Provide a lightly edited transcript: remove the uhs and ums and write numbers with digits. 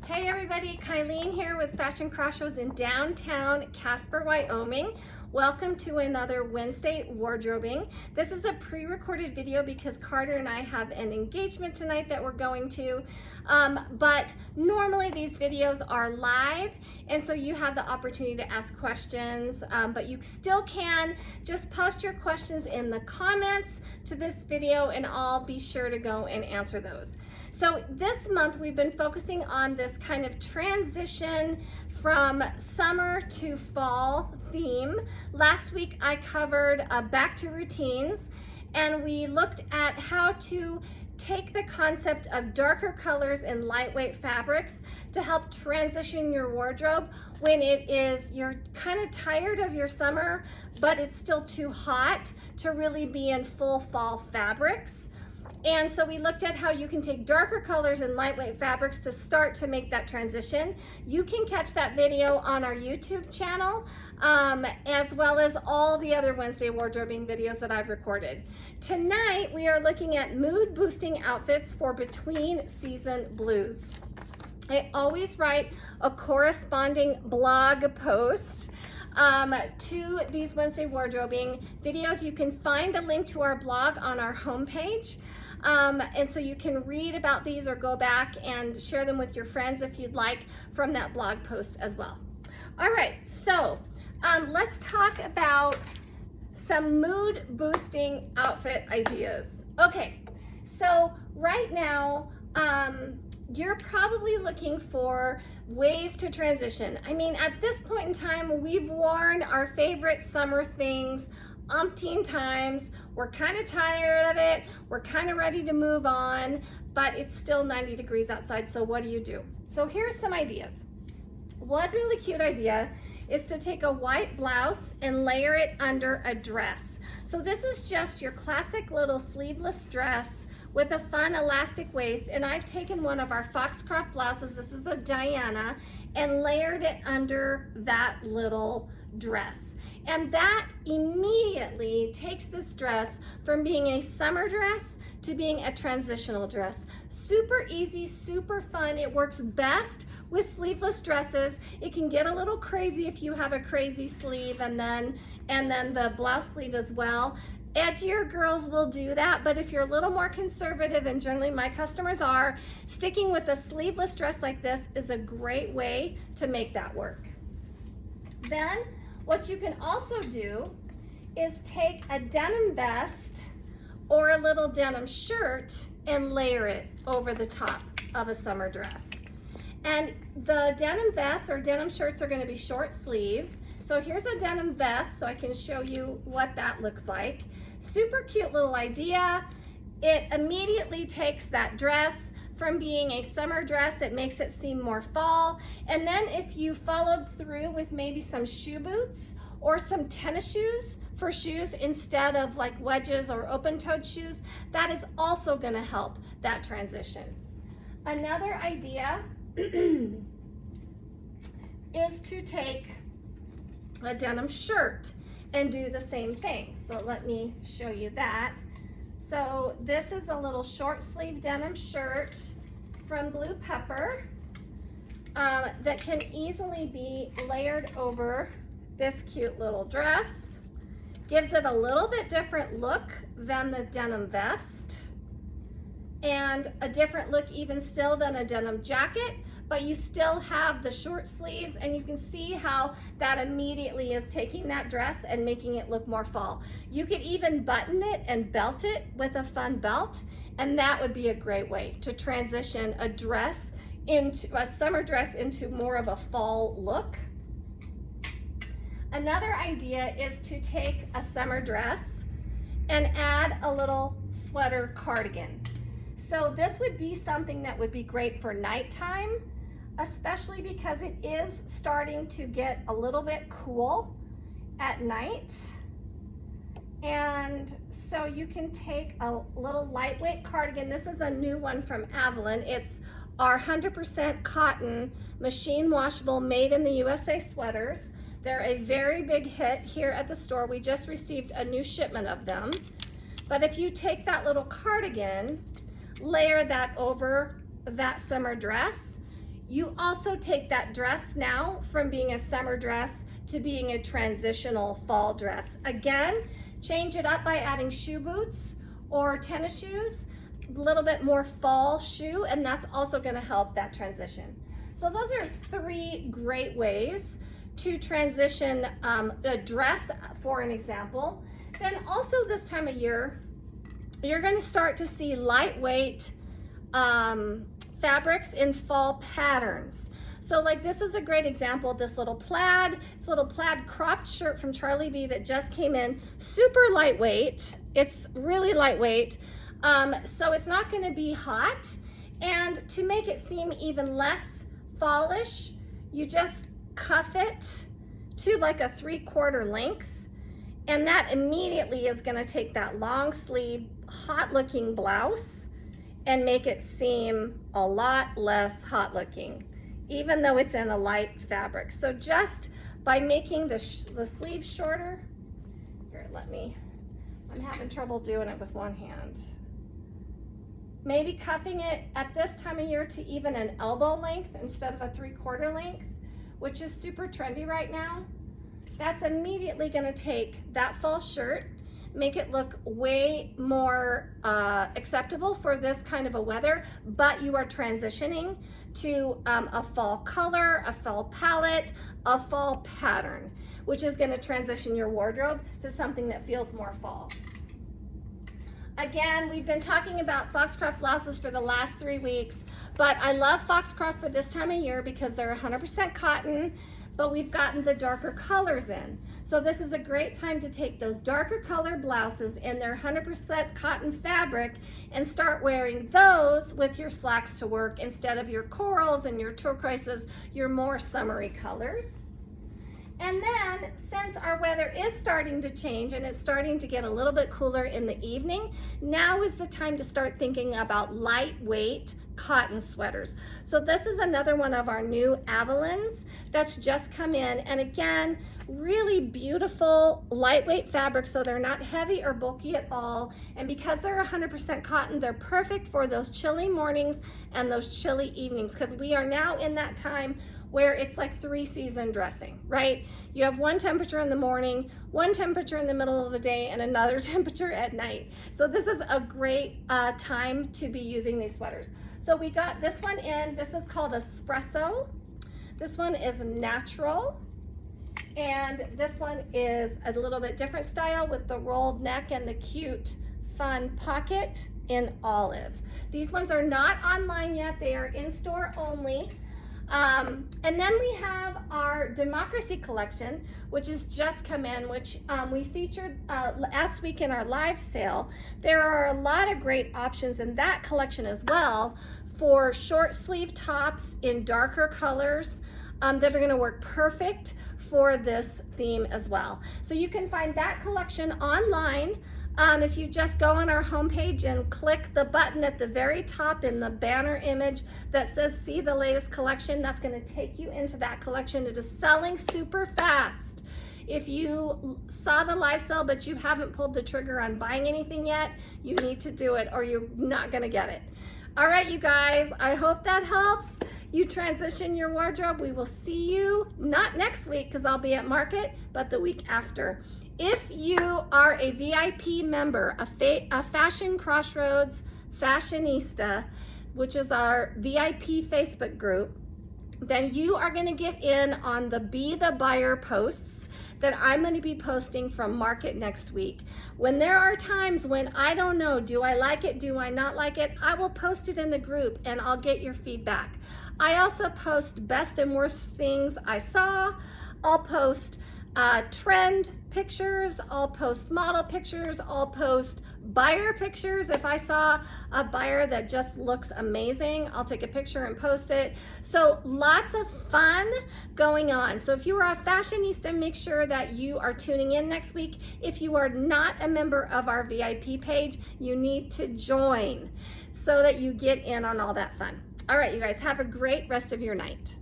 Hey everybody, Kylene here with Fashion Cross Shows in downtown Casper, Wyoming. Welcome to another Wednesday wardrobing. This is a pre-recorded video because Carter and I have an engagement tonight that we're going to. But normally these videos are live, and so you have the opportunity to ask questions, but you still can just post your questions in the comments to this video and I'll be sure to go and answer those. So this month we've been focusing on this kind of transition from summer to fall theme. Last week I covered back to routines, and we looked at how to take the concept of darker colors and lightweight fabrics to help transition your wardrobe when you're kind of tired of your summer, but it's still too hot to really be in full fall fabrics. And so we looked at how you can take darker colors and lightweight fabrics to start to make that transition. You can catch that video on our YouTube channel, as well as all the other Wednesday wardrobing videos that I've recorded. Tonight, we are looking at mood boosting outfits for between season blues. I always write a corresponding blog post to these Wednesday wardrobing videos. You can find a link to our blog on our homepage. And so you can read about these or go back and share them with your friends if you'd like from that blog post as well. All right, so let's talk about some mood boosting outfit ideas. Okay, so right now, you're probably looking for ways to transition. I mean, at this point in time, we've worn our favorite summer things umpteen times. We're kind of tired of it. We're kind of ready to move on, but it's still 90 degrees outside. So what do? So here's some ideas. One really cute idea is to take a white blouse and layer it under a dress. So this is just your classic little sleeveless dress with a fun elastic waist, and I've taken one of our Foxcroft blouses, this is a Diana, and layered it under that little dress. And that immediately takes this dress from being a summer dress to being a transitional dress. Super easy, super fun. It works best with sleeveless dresses. It can get a little crazy if you have a crazy sleeve and then the blouse sleeve as well. Edgier girls will do that, but if you're a little more conservative, and generally my customers are, sticking with a sleeveless dress like this is a great way to make that work. Then, what you can also do is take a denim vest or a little denim shirt and layer it over the top of a summer dress. And the denim vests or denim shirts are going to be short sleeve. So here's a denim vest so I can show you what that looks like. Super cute little idea. It immediately takes that dress from being a summer dress, it makes it seem more fall. And then if you followed through with maybe some shoe boots or some tennis shoes for shoes instead of like wedges or open-toed shoes, that is also gonna help that transition. Another idea is to take a denim shirt and do the same thing. So let me show you that. So this is a little short sleeve denim shirt from Blue Pepper that can easily be layered over this cute little dress. Gives it a little bit different look than the denim vest, and a different look even still than a denim jacket, but you still have the short sleeves, and you can see how that immediately is taking that dress and making it look more fall. You could even button it and belt it with a fun belt, and that would be a great way to transition a dress into a summer dress into more of a fall look. Another idea is to take a summer dress and add a little sweater cardigan. So this would be something that would be great for nighttime, especially because it is starting to get a little bit cool at night. And so you can take a little lightweight cardigan. This is a new one from Avalon. It's our 100% cotton, machine washable, made in the USA sweaters. They're a very big hit here at the store. We just received a new shipment of them. But if you take that little cardigan, layer that over that summer dress, You also take that dress now from being a summer dress to being a transitional fall dress. Again, change it up by adding shoe boots or tennis shoes, a little bit more fall shoe, and that's also gonna help that transition. So those are 3 great ways to transition a dress, for an example. Then also this time of year, you're gonna start to see lightweight fabrics in fall patterns. So like this is a great example of this little plaid. It's a little plaid cropped shirt from Charlie B that just came in. Super lightweight. It's really lightweight. So it's not gonna be hot. And to make it seem even less fallish, you just cuff it to like a 3/4 length. And that immediately is gonna take that long sleeve, hot looking blouse and make it seem a lot less hot looking, even though it's in a light fabric. So just by making the sleeve shorter, here, I'm having trouble doing it with one hand. Maybe cuffing it at this time of year to even an elbow length instead of a 3/4 length, which is super trendy right now. That's immediately gonna take that fall shirt, make it look way more acceptable for this kind of a weather, but you are transitioning to a fall color, a fall palette, a fall pattern, which is gonna transition your wardrobe to something that feels more fall. Again, we've been talking about Foxcroft blouses for the last 3 weeks, but I love Foxcroft for this time of year because they're 100% cotton, but we've gotten the darker colors in. So this is a great time to take those darker color blouses in their 100% cotton fabric and start wearing those with your slacks to work instead of your corals and your turquoises, your more summery colors. And then, since our weather is starting to change and it's starting to get a little bit cooler in the evening, now is the time to start thinking about lightweight cotton sweaters. So this is another one of our new Avalons that's just come in. And again, really beautiful lightweight fabric, so they're not heavy or bulky at all. And because they're 100% cotton, they're perfect for those chilly mornings and those chilly evenings, because we are now in that time where it's like 3-season dressing, right? You have one temperature in the morning, one temperature in the middle of the day, and another temperature at night. So this is a great time to be using these sweaters. So we got this one in. This is called Espresso. This one is natural. And this one is a little bit different style with the rolled neck and the cute, fun pocket in olive. These ones are not online yet. They are in store only. And then we have our Democracy collection, which has just come in, which we featured last week in our live sale. There are a lot of great options in that collection as well for short sleeve tops in darker colors that are gonna work perfect for this theme as well. So you can find that collection online. If you just go on our homepage and click the button at the very top in the banner image that says see the latest collection, that's going to take you into that collection. It is selling super fast. If you saw the live sale but you haven't pulled the trigger on buying anything yet, you need to do it or you're not going to get it. All right, you guys, I hope that helps you transition your wardrobe. We will see you not next week because I'll be at market, but the week after. If you are a VIP member, a Fashion Crossroads Fashionista, which is our VIP Facebook group, then you are going to get in on the Be the Buyer posts that I'm going to be posting from market next week. When there are times when I don't know, do I like it, do I not like it, I will post it in the group and I'll get your feedback. I also post best and worst things I saw. I'll post trend pictures, I'll post model pictures, I'll post buyer pictures. If I saw a buyer that just looks amazing, I'll take a picture and post it. So lots of fun going on. So if you are a fashionista, make sure that you are tuning in next week. If you are not a member of our VIP page, you need to join so that you get in on all that fun. All right, you guys, have a great rest of your night.